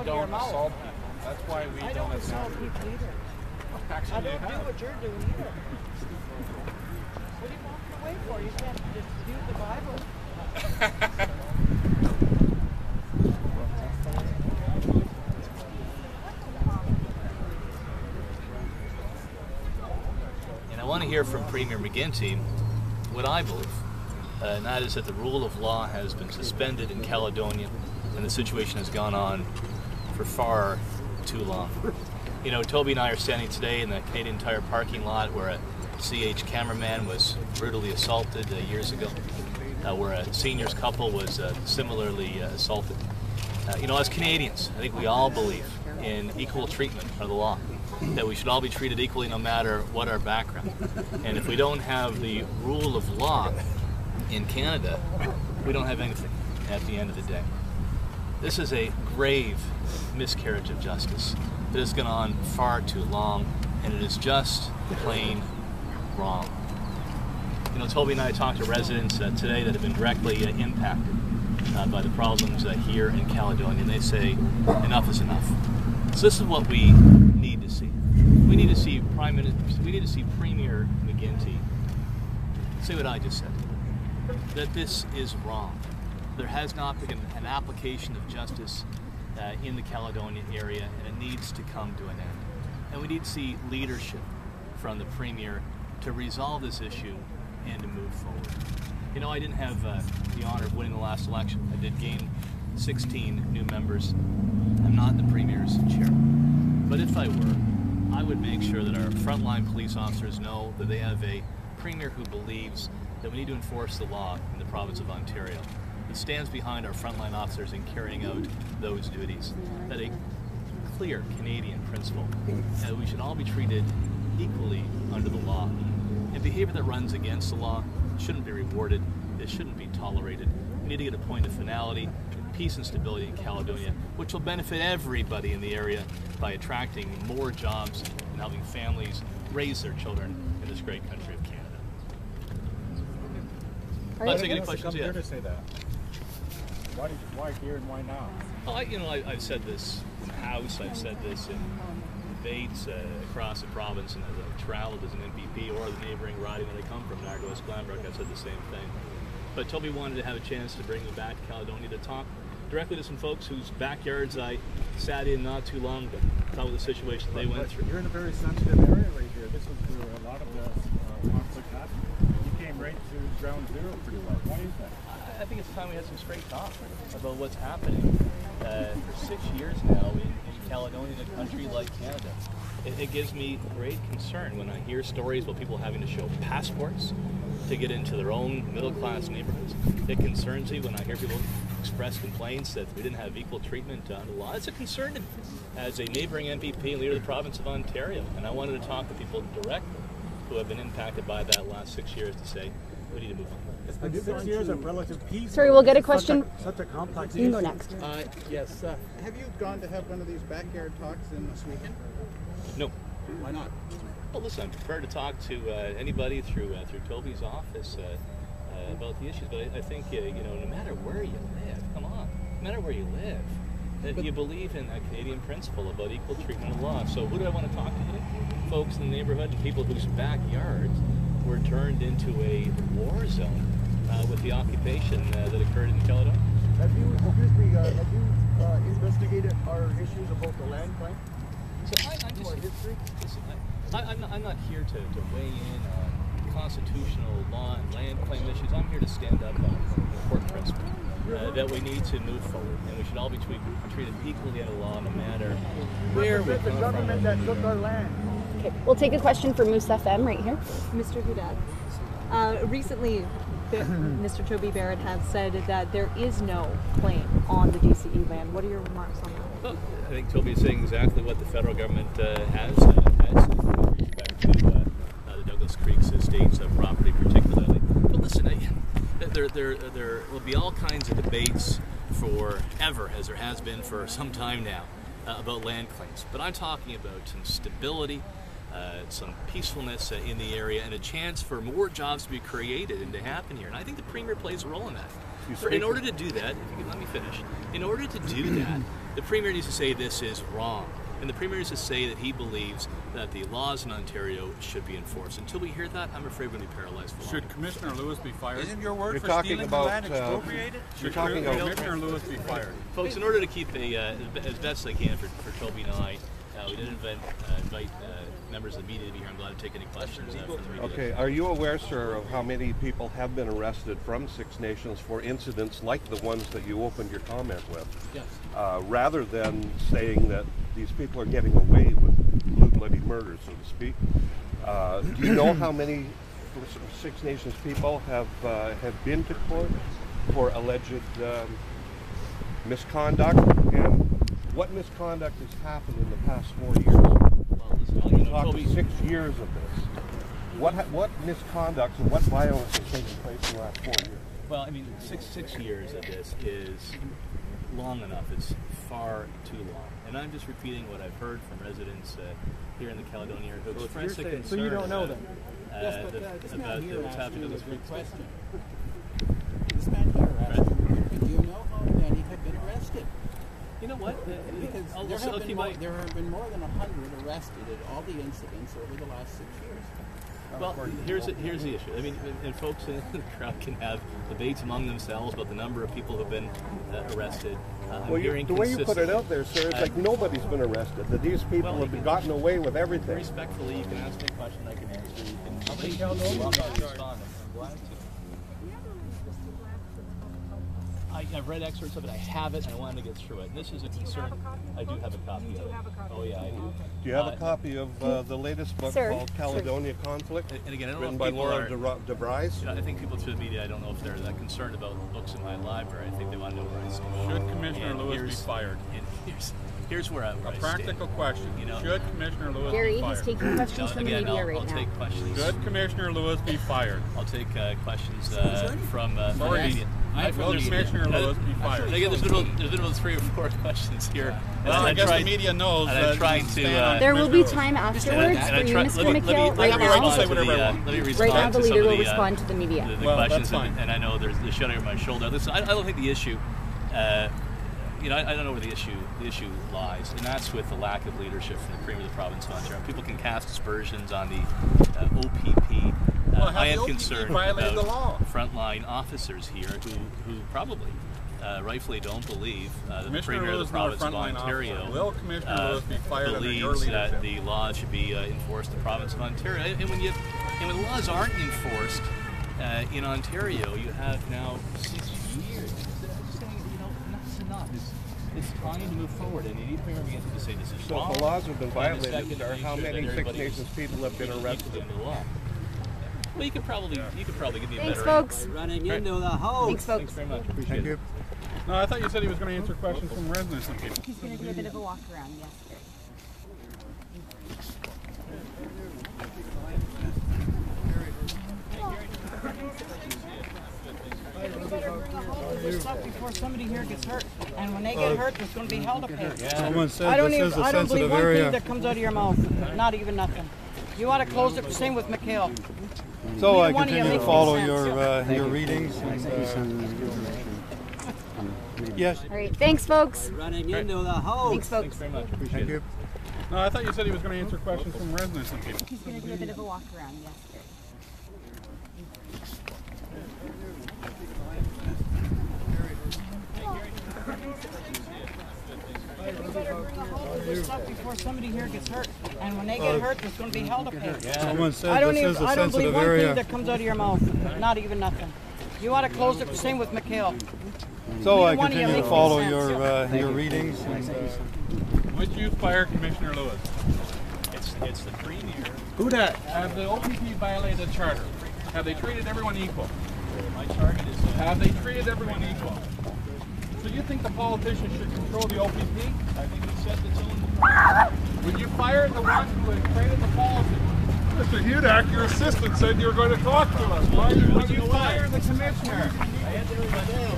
don't assault people. That's why we don't assault people either. Actually, I don't do what you're doing either. What are you walking away for? You can't just use the Bible. And I want to hear from Premier McGuinty what I believe, and that is that the rule of law has been suspended in Caledonia, and the situation has gone on for far too long. You know, Toby and I are standing today in the Canadian Tire parking lot where a CH cameraman was brutally assaulted years ago, where a seniors couple was similarly assaulted. You know, as Canadians, I think we all believe in equal treatment under the law, that we should all be treated equally no matter what our background. And if we don't have the rule of law in Canada, we don't have anything at the end of the day. This is a grave miscarriage of justice that has gone on far too long, and it is just plain wrong. You know, Toby and I talked to residents today that have been directly impacted by the problems here in Caledonia, and they say enough is enough. So this is what we need to see. We need to see Premier McGuinty say what I just said, that this is wrong. There has not been an application of justice in the Caledonia area, and it needs to come to an end. And we need to see leadership from the Premier to resolve this issue and to move forward. You know, I didn't have the honor of winning the last election. I did gain 16 new members. I'm not the Premier's chair. But if I were, I would make sure that our frontline police officers know that they have a Premier who believes that we need to enforce the law in the province of Ontario, that stands behind our frontline officers in carrying out those duties, that a clear Canadian principle, that we should all be treated equally under the law. And behavior that runs against the law shouldn't be rewarded, it shouldn't be tolerated. We need to get a point of finality, peace and stability in Caledonia, which will benefit everybody in the area by attracting more jobs and helping families raise their children in this great country of Canada. Let's take any questions. Here to say that. Why here and why now? Well, I've said this in the House, I've said this in debates across the province, and as I've traveled as an MPP or the neighboring riding that I come from, Niagara West Glanbrook, I've said the same thing. But Toby wanted to have a chance to bring me back to Caledonia to talk directly to some folks whose backyards I sat in not too long ago, talk about the situation they went through. You're in a very sensitive area right here. This is where a lot of the conflict happened. You came right to ground zero pretty well. Why is that? I think it's time we had some straight talk about what's happening for 6 years now in Caledonia, in a country like Canada. It gives me great concern when I hear stories about people having to show passports to get into their own middle-class neighborhoods. It concerns me when I hear people express complaints that we didn't have equal treatment under the law. It's a concern to me as a neighboring MPP and leader of the province of Ontario. And I wanted to talk to people directly who have been impacted by that last 6 years to say, we need to move on. It's been 6 years of relative peace. Sorry, we'll get a question. Such a complex You can go issue. next. Yes. Have you gone to have one of these backyard talks in Muskegon? No. Why not? Well, listen, I'm prepared to talk to anybody through Toby's office about the issues, but I think no matter where you live, come on, no matter where you live, that you believe in a Canadian principle about equal treatment of law. So who do I want to talk to today? Folks in the neighborhood and people whose backyards were turned into a war zone with the occupation that occurred in Caledonia. Have you investigated our issues about the land claim? I'm not here to weigh in on constitutional law and land claim issues. I'm here to stand up on an important principle that we need to move forward, and we should all be treated equally under the law, no matter where we come from. The government that took our land. Okay, we'll take a question from Moussa FM right here. Mr. Hudak, recently Mr. Toby Barrett has said that there is no claim on the DCE land. What are your remarks on that? Well, I think Toby is saying exactly what the federal government has with respect to the Douglas Creek's estates property particularly. But listen, there will be all kinds of debates forever, as there has been for some time now, about land claims. But I'm talking about some stability, some peacefulness in the area, and a chance for more jobs to be created and to happen here. And I think the Premier plays a role in that. In order to do that, if you can let me finish, in order to do that, the Premier needs to say this is wrong. And the Premier needs to say that he believes that the laws in Ontario should be enforced. Until we hear that, I'm afraid we'll be paralyzed for long. Should Commissioner Lewis be fired? Isn't your word You're for talking stealing about, the land expropriated? Should talking about- Commissioner Lewis be fired? Folks, in order to keep as best I can for Toby and I, we did invite members of the media to be here. I'm glad to take any questions from the media. Okay, are you aware, sir, of how many people have been arrested from Six Nations for incidents like the ones that you opened your comment with? Yes. Rather than saying that these people are getting away with blue-bloody murder, so to speak. Do you know how many Six Nations people have been to court for alleged misconduct? And what misconduct has happened in the past 4 years? Well, listen, We're talking Toby, 6 years of this. What misconduct and what violence has taken place in the last 4 years? well, I mean, six years of this is long enough. It's far too long. And I'm just repeating what I've heard from residents here in the Caledonia who express a concern. So you don't know them? Yes, but this man about here what's asked happening you to a the good streets. question. This man here asked you, do you know how many have been arrested? You know what? Because there have been more than 100 arrested at all the incidents over the last 6 years. Well, here's the issue. I mean, and folks in the crowd can have debates among themselves about the number of people who've been arrested. Well, the way you put it out there, sir, it's like nobody's been arrested. That these people have gotten away with everything. Respectfully, you can ask me a question, I can answer. You can how many Caledonia respond? I'm glad to. I've read excerpts of it. I have it, and I wanted to get through it. And this is a concern. I do have a copy of it. Oh yeah, I do. Do you have a copy of the latest book Sir. called Caledonia Conflict? And again, I don't written know by if people Laura are. DeVries? You know, I think people through the media, I don't know if they're that concerned about books in my library. I think they want to know where I stand. Should Commissioner Lewis be fired? And here's where I stand. Practical question. You know, Should Commissioner Lewis Gary, be he's fired? taking questions from the again, media I'll right now. take questions. Should Commissioner Lewis be fired? I'll take questions from the Sorry. media. Will Commissioner Lewis be fired? Again, there's been about 3 or 4 questions here. Well, I guess the media knows and I'm that trying to. There will be time afterwards for you, Mr. McHale. Right now, Let me respond right now the to some leader of will the, respond to the media. the Well, questions, that's fine. and I know there's shutting over my shoulder. Listen, I don't think the issue. You know, I don't know where the issue lies, and that's with the lack of leadership from the Premier of the province of Ontario. People can cast aspersions on the OPP. I am concerned about the law? frontline officers here who probably rightfully don't believe that the Premier of the province of Ontario Will Commissioner Lewis be fired under your believes leadership? that the law should be enforced in the province of Ontario. And when laws aren't enforced in Ontario, you have now 6 years. Just saying, you know, enough's enough. It's time to move forward, and you need Premier McGinty to say this is So wrong. if the laws have been And violated, second, sir, make how sure that many Six everybody Nations people have been keeps arrested? the law. Well, you could probably give me a Thanks, better folks. Running into the house. Thanks, Thanks folks. very much. Appreciate Thank it. you. No, I thought you said he was going to answer questions from residents and people. He's going to do a bit of a walk around, yes. Stuff before somebody here gets hurt, and when they get hurt, there's going to be hell to pay. Someone said I don't this even. is a I don't believe sensitive one area. thing that comes out of your mouth. Not even nothing. You want to close it. Same with McHale. So I Neither one of you continue to makes follow any sense. your readings. Yes. All right, thanks, folks. Running into the house. Thanks, Thanks folks. very much. Appreciate Thank it. you. No, I thought you said he was going to answer questions from residents and people. He's going to do a bit of a walk around, yes. Stuff before somebody here gets hurt, and when they get hurt, there's going to be hell to pay. Someone I said don't this even. is a I don't believe sensitive one thing area. that comes out of your mouth. Not even nothing. You want to close it. Same with McHale. So I Neither one of you continue to makes follow any sense. your readings. Would you fire Commissioner Lewis? It's the Premier. Hudak. Have the OPP violated the charter? Have they treated everyone equal? My target is. Have they treated everyone equal? So you think the politicians should control the OPP? I think it sets its own. Would you fire the one who had created the policy? Mr. Hudak, your assistant said you were going to talk to us. Why would you fire the commissioner?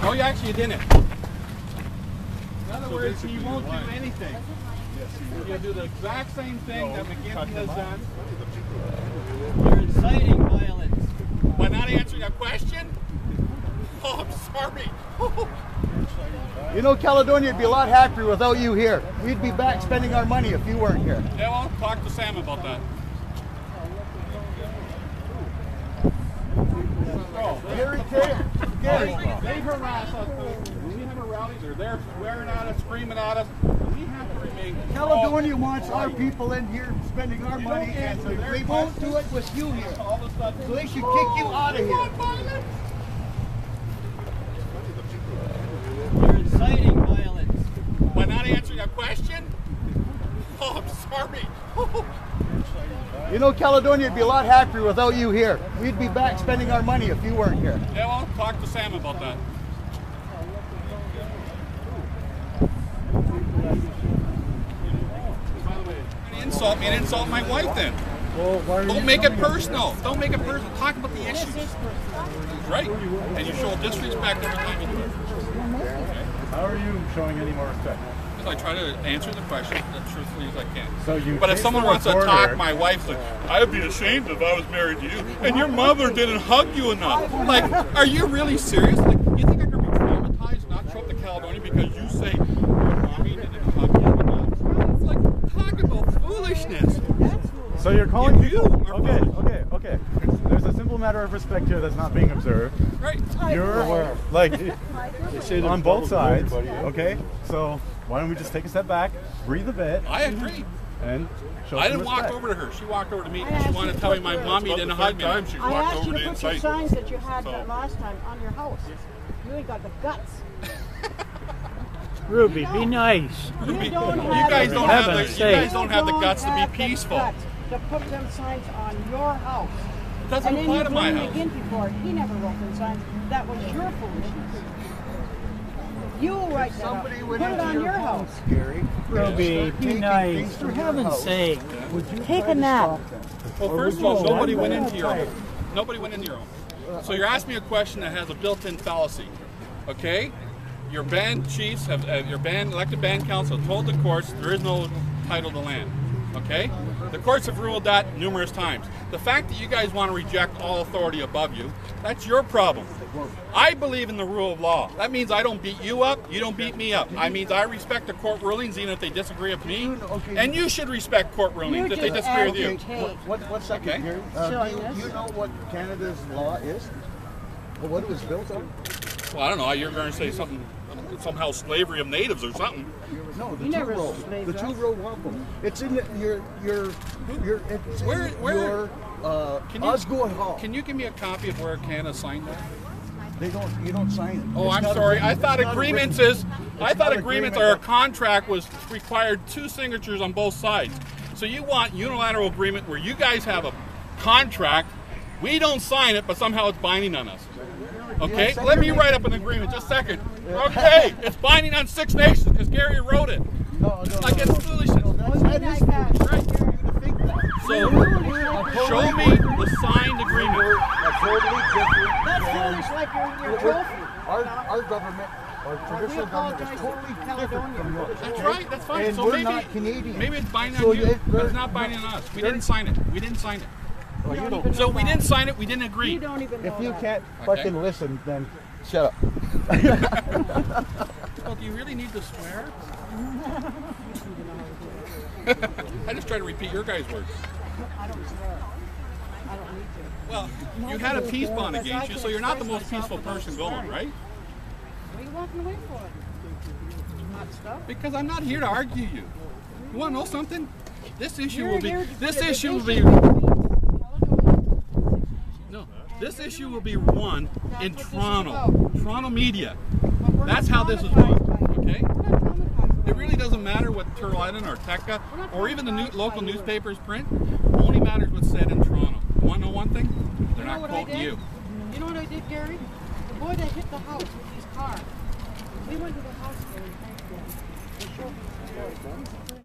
Oh, you actually didn't. In other words, he won't do anything. You do the exact same thing that McGinty has done. You're inciting violence. By not answering a question? Oh, I'm sorry. You know, Caledonia would be a lot happier without you here. We'd be back spending our money if you weren't here. Yeah, well, talk to Sam about that. Gary, they harass us. When we have a rally, they're there swearing at us, screaming at us. We have to remain. Caledonia wants our people in here spending our money, and they won't do it with you here. So they should kick you out of here. You're inciting violence. By not answering a question? Oh, I'm sorry. You know, Caledonia would be a lot happier without you here. We'd be back spending our money if you weren't here. Yeah, well, talk to Sam about that. By the way, insult me and insult my wife then. Well, Don't make it personal. Don't make it personal. Talk about the issues. Right. And you show disrespect every time you do it. how are you showing any more respect? I try to answer the question as truthfully as I can. So you but if chase someone the wants to reporter- talk my wife's like, I'd be ashamed if I was married to you, and your mother didn't hug you enough. Like, are you really serious? Like, you think I'm going to be traumatized, not show up to Caledonia because you say your mommy didn't hug you enough? Like, talk about foolishness. So you're calling You people? are Okay. There's a simple matter of respect here that's not being observed. Right. You're like on both sides. Okay. So why don't we just take a step back, breathe a bit, I agree. and show I some didn't walk respect. over to her. She walked over to me and she wanted to tell me my mommy didn't hug me. I asked you to put your signs that you had last time on your house. You ain't got the guts. Ruby, be nice. Ruby, You guys don't have the Heaven's you guys sake. don't have the guts to be peaceful. To put them signs on your house. Doesn't and apply then to you my blame house. McGinty for it. He never wrote them signs. That was your foolishness. You write that up. Put it on your house. Gary. Ruby, be nice. For heaven's sake. Take a nap. Well, first of all, nobody went into your home. Nobody went into your home. So you're asking me a question that has a built-in fallacy. Okay? Your band chiefs have your elected band council told the courts there is no title to land. Okay? The courts have ruled that numerous times. The fact that you guys want to reject all authority above you, that's your problem. I believe in the rule of law. That means I don't beat you up, you don't beat me up. That means I respect the court rulings even if they disagree with me. And you should respect court rulings if they disagree with you. What second, Okay. Gary? Do you know what Canada's law is? Or what it was built on? Well, I don't know. You're going to say something, somehow slavery of natives or something. No, the You never two-row. slaved The us. two-row wampum. It's in it's Where- in where- your Can you- Osgood Hall. Can you give me a copy of where Canada signed that? You don't sign it. Oh, It's I'm not a sorry. written- I thought it's not a agreements written- is. I it's thought not agreements agreement or a contract was required 2 signatures on both sides. So you want unilateral agreement where you guys have a contract, we don't sign it, but somehow it's binding on us. Okay, let me write up an agreement. Just a second. Okay, it's binding on 6 nations because Gary wrote it. No, Like it's foolishness. that is Right. So show me the signed agreement. That's foolish like your trophy. Our government, our traditional government is totally different from yours. That's right. That's fine. And So we're maybe not Canadian. maybe it's binding So on you, it- but it's not binding on us. We didn't sign it. We didn't sign it. Well, you don't. So we didn't sign it. We didn't agree. You don't even know If you that. can't Okay. fucking listen, then shut up. Well, do you really need to swear? I just try to repeat your guys' words. I don't swear. I don't need to. Well, you had a peace bond against you, so you're not the most peaceful person going, right? What are you walking away for? Hot stuff? Because I'm not here to argue you. You want to know something? This issue You're will be. here to This put a issue will be. division between Caledonia. No, this issue will be won in That's what this is Toronto. about. Toronto media. But we're That's not how this is traumatized won. by it. Okay. We're not traumatized by It really doesn't matter what Turtle Island or Tekka We're not or even the traumatized local by you. newspapers print. Only matters what's said in Toronto. You want to know one thing? They're You know not what I quoting did? you. You know what I did, Gary? The boy that hit the house with his car. We went to the hospital and thanked him. They showed me the story.